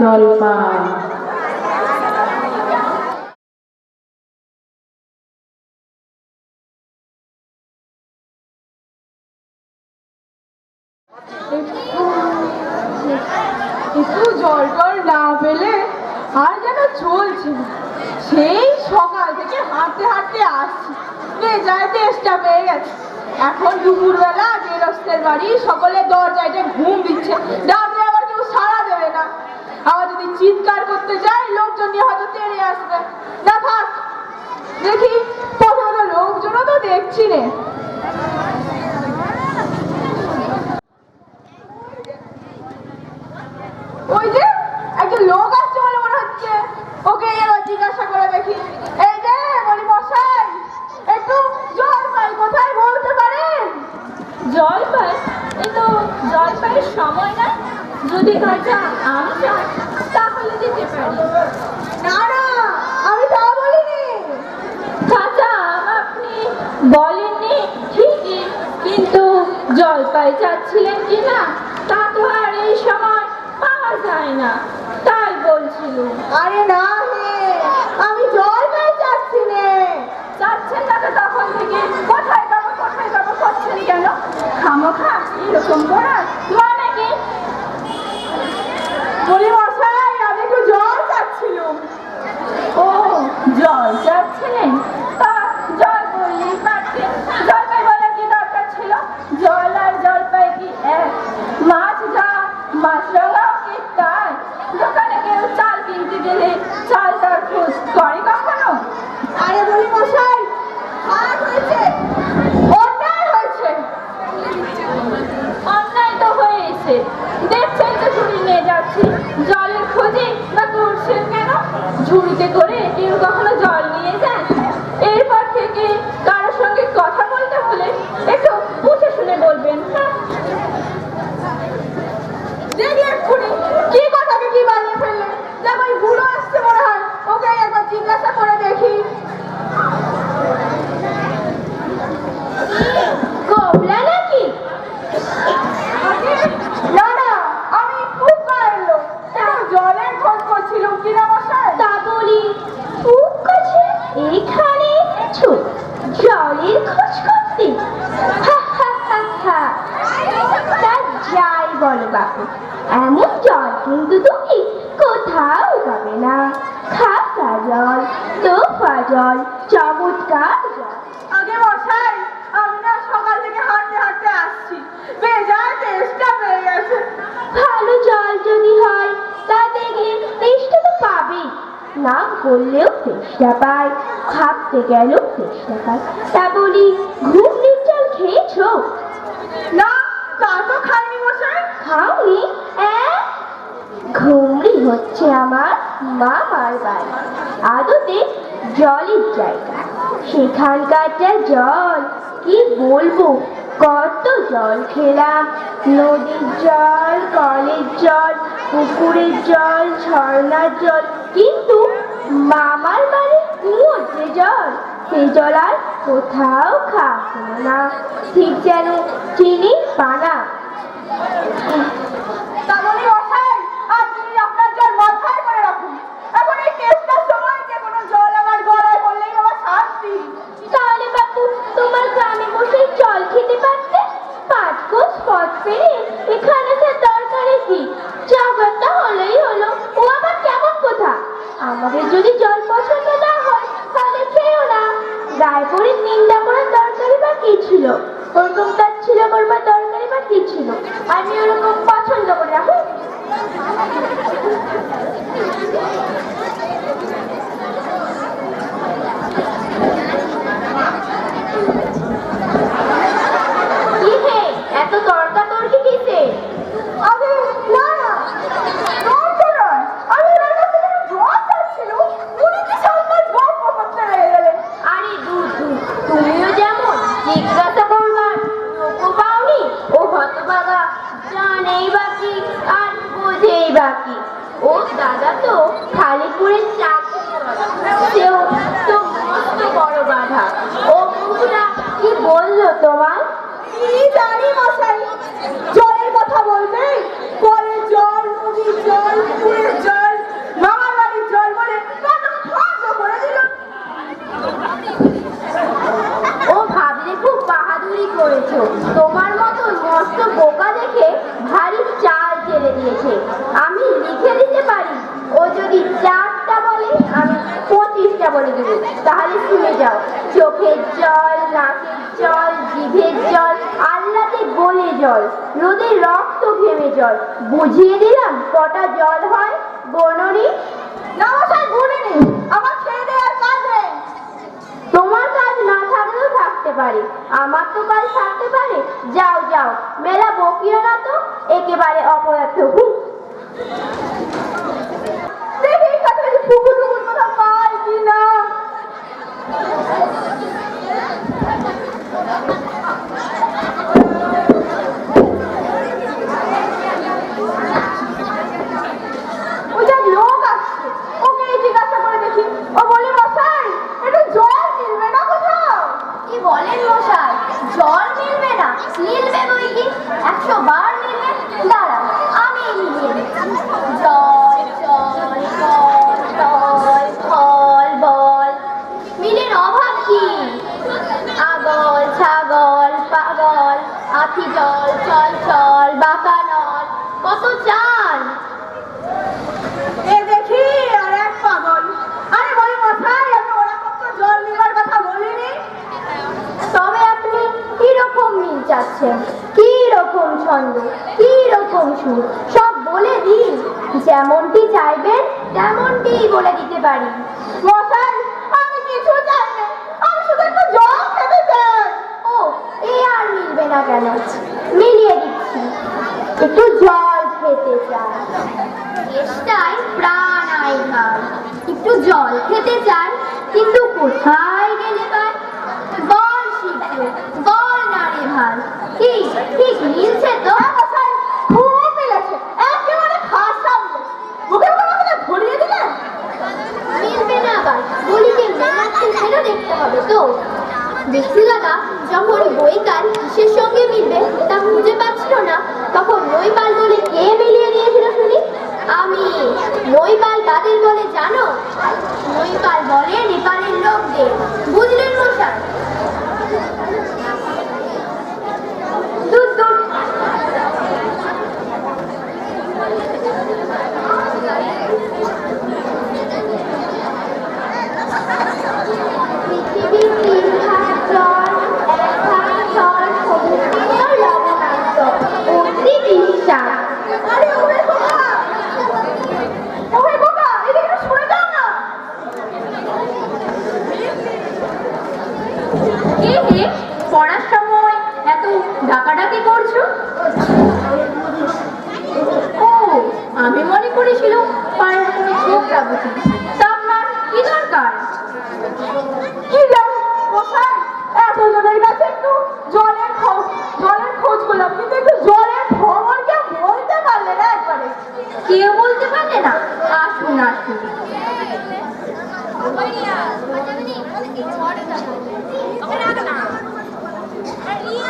জলপাই। একটু জল টল না পেলে আর যেন চলছে না। সেই সকাল থেকে হাঁটতে হাঁটতে আসছি, বেজায় তেষ্টা পেয়ে গেছে। এখন দুপুরবেলা গেরস্তের বাড়ি সকলে দরজায় ঘুম দিচ্ছে, ডাকলে আবার কেউ সাড়া দেবে না। আবার যদি চিৎকার করতে যাই লোকজন নিয়ে হয়তো তেড়ে আসবে না। থাক দেখি, প্রথমত লোকজনও তো দেখছি রে। ওই যে একটা লোক আসছে বলে মনে হচ্ছে, ওকে এবার জিজ্ঞাসা করে দেখি। এই যে বলি মশাই, একটু জলপাই কোথায় বলতে পারেন? জলপাই? এই তো জলপাইয়ের সময় না, যদি কাঁচা আম চান তাহলে দিতে পারি। না না, আমি তা বলিনি। কাঁচা আম আপনি বলেননি ঠিকই, কিন্তু জলপাই চাচ্ছিলেন কি না তা তো আর এই সময় পাওয়া যায় না, তাই বলছিল। আরে না হে, আমি জলপাই চাচ্ছি নে। চাচ্ছেন না তো তখন থেকে কোথায় যাবো করছেন কেন? খামোখা এরকম করার মানে কি? বলি মশাই, আমি একটু জল চাচ্ছিলাম। ও, জল চাচ্ছিলেন? তা জল বললেই পারতেন, জলপাই বলার কি দরকার ছিল? জল আর জলপাই কি এক? মাছ যা মাছরাঙাও কি তাই? দোকানে কেউ চাল কিনতে গেলে চাল তার খোঁজ করে কখনো? আরে বলি মশাই, খারাপ হয়েছে, অন্যায় হয়েছে। অন্যায় তো হয়েছে, দেখছেন তো ঝুড়ি নিয়ে যাচ্ছি, জলের খোঁজে বা করছেন কেন? ঝুড়িতে করে কেউ কখনো জল নিয়ে যায়? এরপর থেকে কারোর সঙ্গে কথা বলতে হলে একটু বুঝে শুনে বলবেন। দেখি এক্ষুনি কি কথাকে কি বানিয়ে ফেললে। দেখো ওই বুড়ো আসছে মনে হয়, ওকে একবার জিজ্ঞাসা করে দেখি। গোবলা নাকি? না না, আমি খুব গায়ের লোক, জলের খোঁজ করছিলাম কিনা মশাই। তা বলি খুব কাছে এখানে এসেছো জলের খোঁজ করতে? হা হা হা হা। তা যাই বলো বাপু, এমন জল কিন্তু তুমি কোথাও পাবে না। খাসা জল, তোফা জল, চমৎকার জল। আগে মশাই, আমি না সকাল থেকে হাঁটতে হাঁটতে আসছি, বেজায় তেষ্টা পেয়ে গেছে। ভালো জল যদি হয় তা দেখলে তেষ্টা তো পাবে, না করলেও তেষ্টা পায়, থাকতে গেলেও তেষ্টা পায়। তা বলি ঘুগনির জল খেয়েছো? না, তা তো খাইনি মশাই। খাওনি? ঘুমরি হচ্ছে আমার মামার বাড়ি, আদতে জলের জায়গা। সেখানকার যা জল কি বলবো, কত জল খেলাম, নদীর জল, কলের জল, পুকুরের জল, ঝর্ণার জল, কিন্তু মামার বাড়ির কুয়োর যে জল, সে জল আর কোথাও খাওয়া হলো না, ঠিক যেন চিনির পানা। তা বলি মশাই, আপনি আপনার জল মাথায় করে রাখুন। এখন এই তেষ্টার সময় যে কোনো জল আমার গলায় পড়লেই বাবা শান্তি। তাহলে বাপু তোমার গ্রামে বসে জল খেতে পারতে, 5 কোষ পথ পেরে এখানে সে দরকারে কি? যাবারটা হলেই হলো, ও আবার কেমন কথা? আমাদের যদি জল পছন্দ না হয় তাহলে খেও না, গায়ে পড়ে নিন্দা করার দরকারই বা কি ছিল? ওরকম তাচ্ছিল করবার দরকারই বা কি ছিল? আমি ওরকম পছন্দ করে রাখো। কি হে, এত তর্কাতর্কি কিসে? আরে না না, তর্ক নয়, আমি ওনার কাছে একটু জল চাচ্ছিলাম, উনি কি সালমাস গল্প করতে রয়ে গেলেন। আরে দূর দূর, তুমিও যেমন জিজ্ঞাসা করবার লোকও পাওনি, ও হতভাগা জানেই বাকি আর বোঝেই বাকি। ও দাদা তো খালিপুরের চাকরি করে, সেও তো মস্ত বড় বাধা। ও বুঝলা কি বললো তোমায়? কি জানি মশাই, জলের কথা বলবে, কলের জল, নদীর জল, পুকুরের জল, বলে দিয়েছে, আমি লিখে দিতে পারি। ও যদি 4টা বলে আমি 25টা বলে দেব। তাহলে শুনে যাও, চোখের জল, নাকের জল, জিভের জল, আল্লাতে গলে জল, রোদে রক্ত ঘেমে জল। বুঝিয়ে দিলাম কটা জল হয়, গোননি? না মশাই, গুনিনি। আমার খেয়ে দেওয়ার কাজ নেই। তোমার কাজ না থাকলেও থাকতে পারে, আমার তো কাজ থাকতে পারে। যাও যাও, মেলা বকিও না তো, একেবারে অপদার্থ। দেখি কাছাকাছি পুকুর টুকুর কোথাও পাই কি না। ওই যে লোক আসছে, ওকে জিজ্ঞাসা করে দেখি। ও বলি মশাই, একটু জল মিলবে না কোথাও? কি বলেন মশাই, জল মিলবে না? মিলবে বই কি, 100 বার মিলবে। দাঁড়া, আমি মিলিয়ে দিচ্ছি। জল জল ফল টল ফল বল, মিলের অভাব কি? আগল ছাগল পাগল, আখি জল চল চল বাঁকা নল, কত চান? এ দেখি আর এক পাগল। আরে বলি মশাই, আমি ওরকম তো জল মিলবার কথা বলিনি। তবে আপনি কি রকম মিল চাচ্ছেন, কি রকম ছন্দ, কি রকম সুর, সব বলে দিন। যেমনটি চাইবেন তেমনটি বলে দিতে পারি। মশাই, আমি কিছু চাই না, আমি শুধু একটু জল খেতে চাই। ও, এ আর মিলবে না কেন, মিলিয়ে দিচ্ছি। একটু জল খেতে চান, চেষ্টায় প্রাণ আই ভাই। একটু জল খেতে চান, কিন্তু কোথায় গেলে পাই? বল শিখে, বল না রে ভাই। ঠিক ঠিক মিলছে তো? মশাই, খুব মিলেছে, একেবারে খাসা মিলেছে। মুখে কোনো কথা ধরিয়ে দিলেন। মিলবে না আবার বলি যে মেলাচ্ছেন, সেটা দেখতে হবে তো। দেখছি দাদা, যখন বইকাল কিসের সঙ্গে মিলবে তা খুঁজে পাচ্ছিল না, তখন নইপাল বলে কে মিলিয়ে দিয়েছিল শুনি? আমি। নইপাল কাদের বলে জানো? নইপাল বলে নেপালের লোকদের। বুঝলেন মশাই? দূর দূর। পৃথিবীর 3 ভাগ জল, 1 ভাগ স্থল, সমুদ্র লবণাক্ত, অতি বিশ্বাস। আরে ওরে বাবা, ওরে বাবা, এদিকে একটু সরে যাও না। কে হে, পড়ার সময় এত ডাকাডাকি করছো? ও, আমি মনে করেছিলাম পায়ের কোনো ছোকরা বুঝি। তা আপনার কি দরকার? কি জানো মশাই, এতজনের কাছে একটু জলের খোঁজ করলাম, কিন্তু একটু জলের খবর কেউ বলতে পারলে না একবারে। কেউ বলতে পারলে না? আসুন আসুন।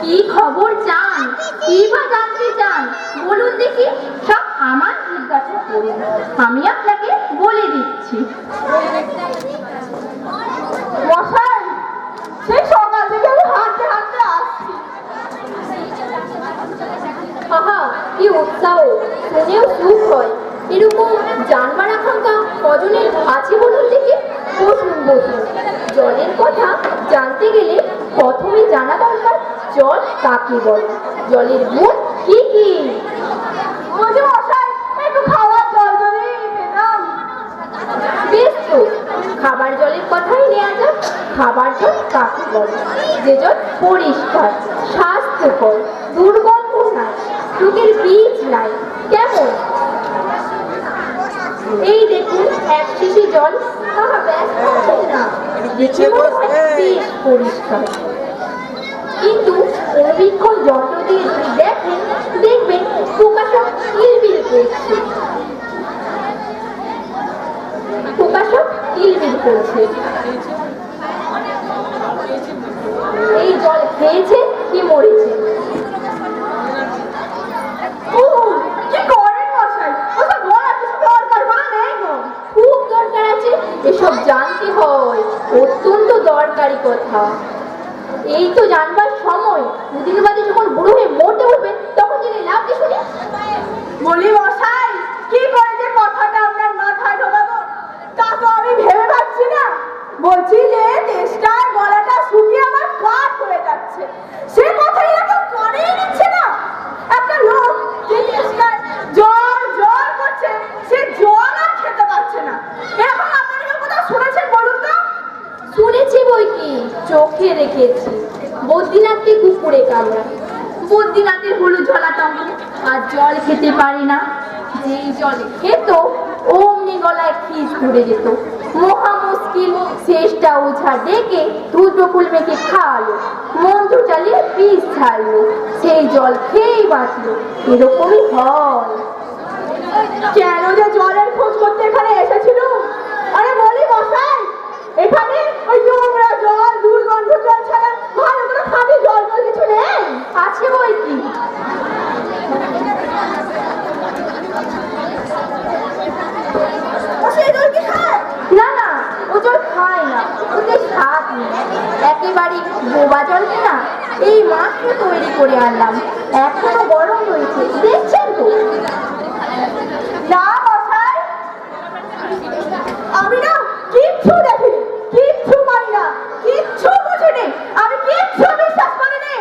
কি খবর চান, কি বা জানতে চান বলুন দেখি। সব আমার জিজ্ঞাসা করুন, আমি আপনাকে বলে দিচ্ছি। মশাই, সেই সকাল থেকে আমি হাঁটতে হাঁটতে আসছি। আহা, কি উৎসাহ, শুনেও সুখ হয়। এরকম জানবার আকাঙ্ক্ষা কজনের আছে বলুন দেখি। বসুন বসুন। জলের কথা জানতে গেলে প্রথমে জানা দরকার জল কাকে বলে, জলের গুণ কি কি। বলছি মশাই, একটু খাওয়ার জল যদি পেতাম। বেশ তো, খাবার জলের কথাই নেওয়া যাক। খাবার জল কাকে বলে? যে জল পরিষ্কার, স্বাস্থ্যকর, দুর্গন্ধ নাই, রোগের বীজ নাই। কেমন? এই দেখুন 1 শিশি জল। আহা, ব্যাস পাচ্ছেন না, দেখে মনে হয় বেশ পরিষ্কার। কিন্তু অণুবীক্ষণ যন্ত্র দিয়ে যদি দেখেন, দেখবেন প্রকাশক কিলবিল করছে। প্রকাশক কিলবিল করছে। এই জল খেয়েছে কি মরেছে? ও, কি করেন মশাই? ওসব বলার কিছু দরকার বা নেই গো। খুব দরকার আছে, এসব জানতে হয়, অত্যন্ত দরকারি কথা। এই তো জানবার সময়, দুদিন বাদে যখন বুড়ো হয়ে মরতে উঠবেন তখন জেনে লাভ কি শুনি? বলি মশাই, কি করে যে কথাটা আপনার মাথায় ঢোকাবো তা তো আমি ভেবে পাচ্ছি না। বলছি যে তেষ্টায় গলাটা শুকিয়ে আমার কাঠ হয়ে যাচ্ছে, সে কথাই না কেউ কানেই নিচ্ছে না। একটা লোক যে তেষ্টায় জল জল করছে, সে জল আর খেতে পারছে না। এরকম আপনারা কেউ কোথাও শুনেছেন বলুন তো? শুনেছি বই কি, চোখে রেখেছি। বদ্রীনাথকে কুকুরে কামড়ায়, বদ্রীনাথের হলো জলাতঙ্ক, আর জল খেতে পারে না। যেই জল খেত অমনি গলায় খিস ধরে যেত। মহা মুশকিল, শেষটা ওঝা ডেকে দুটো ফুল মেখে খাওয়ালো, মন্ত্র চালিয়ে বিষ ছাড়লো, সেই জল খেয়েই বাঁচলো। এরকমই হয়। কেন যে জলের খোঁজ করতে এখানে এসেছিল? আরে বলি মশাই, এখানে ওই নোংরা জল, দুর্গন্ধ জল ছাড়া ভালো করে খাঁটি জল জল কিছু নেই? আছে বই কি। সেই জল কি খায়? না না, ও জল খায় না, ওতে স্বাদ নেই, একেবারে বোবা জল কিনা। এই মাত্র তৈরি করে আনলাম, এখনো গরম রয়েছে, দেখছেন তো। না মশাই, আমি না কিচ্ছু দেখিনি, কিচ্ছু মানি না, কিচ্ছু বুঝিনি, আমি কিচ্ছু বিশ্বাস করিনি।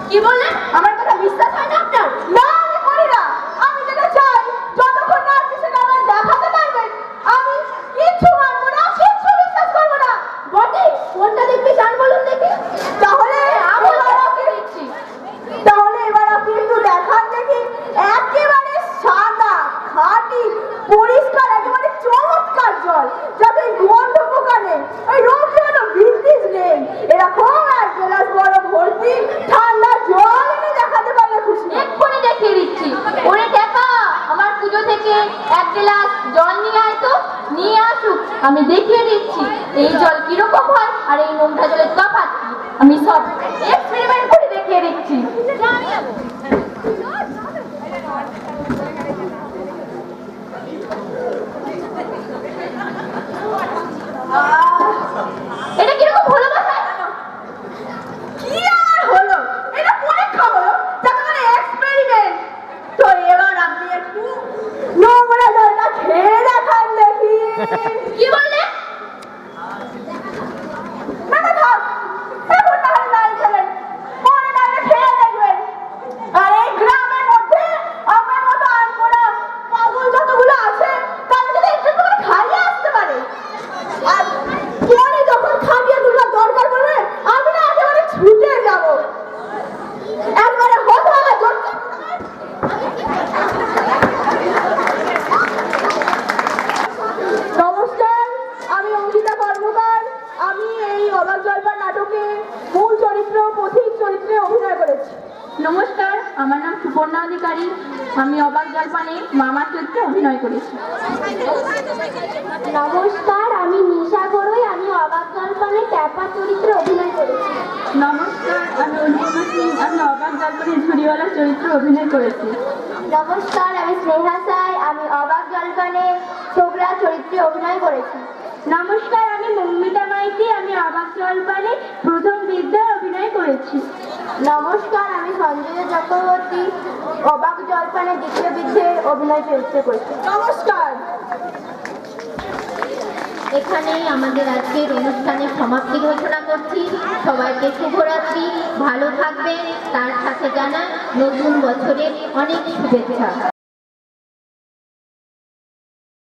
কি বললেন? আমার কথা বিশ্বাস হয় না আপনার? না, আমি করি না। আমি যেটা চাই, যতক্ষণ না আপনি সেটা আমায় দেখাতে পারবেন, আমি কিচ্ছু মানবো না, কিচ্ছু বিশ্বাস করবো না। বটে, কোনটা দেখবি জান বলুন দেখি। তাহলে আমি এবার আপনি- দিচ্ছি। তাহলে এবার আপনি একটু দেখান দেখি, একেবারে সাদা, খাঁটি, পরিষ্কার, একেবারে চমৎকার জল, যাতে গন্ধ পোকা নেই, ওই রোগ যেন বৃদ্ধিস নেই, এরকম এক গ্লাস বড় ভর্তি ঠান্ডা জল এনে দেখাতে পারলে খুশি। এক্ষুনি দেখিয়ে দিচ্ছি। ওরে টাকা, আমার পুজো থেকে এক গ্লাস জল নিয়ে আয় তো। নিয়ে আসুক, আমি দেখিয়ে দিচ্ছি এই জল কিরকম হয় আর এই নোংরা জলের তফাৎ কি। আমি সব এক্সপেরিমেন্ট করে দেখিয়ে দিচ্ছি। এটা কিরকম হলো মশাই? কি আর হলো, এটা পরীক্ষা হলো, তার মানে এক্সপেরিমেন্ট। তো এবার আপনি একটু নোংরা জলটা খেয়ে দেখান দেখি। কি বললে? না না থাক, এখন তাহলে নাই খেলেন, পরে তাহলে খেয়ে দেখবেন। আর এই গ্রামের মধ্যে আমার মতো আনকোড়া পাগল যতগুলো আছে, তারা যদি একটু একটু করে খাইয়ে আসতে পারে, আর পরে যখন খাটিয়ে তুলবার দরকার পড়বে, আমি না একেবারে ছুটে যাবো, একবারে হতভাগা জোটকা। নমস্কার, আমি অঙ্কিতা কর্মকার। আমি এই অবাক জলপান নাটকে মূল চরিত্র, পথিক চরিত্রে অভিনয় করেছি। নমস্কার, আমার নাম সুপর্ণা অধিকারী। আমি অবাক জলপানে মামার চরিত্রে অভিনয় করেছি। নমস্কার, আমি নিশা গড়ই। আমি অবাক জলপানে ট্যাপা চরিত্রে অভিনয় করেছি। নমস্কার, আমি অনুপমা সিং। আমি অবাক জলপানে ঝুড়িওয়ালা চরিত্রে অভিনয় করেছি। নমস্কার, আমি স্নেহা সাই। আমি অবাক জলপানে ছোকরা চরিত্রে অভিনয় করেছি। নমস্কার, আমি মৌমিতা মাইতি। আমি অবাক জলপানে প্রথম বিদ্যায় অভিনয় করেছি। নমস্কার, আমি সঞ্জয় চক্রবর্তী। অবাক জলপানে দ্বিতীয় বিদ্যে অভিনয় চরিত্রে করেছি। নমস্কার। এখানেই আমাদের আজকের অনুষ্ঠানের সমাপ্তি ঘোষণা করছি। সবাইকে শুভরাত্রি, ভালো থাকবেন, তার সাথে জানান নতুন বছরের অনেক শুভেচ্ছা।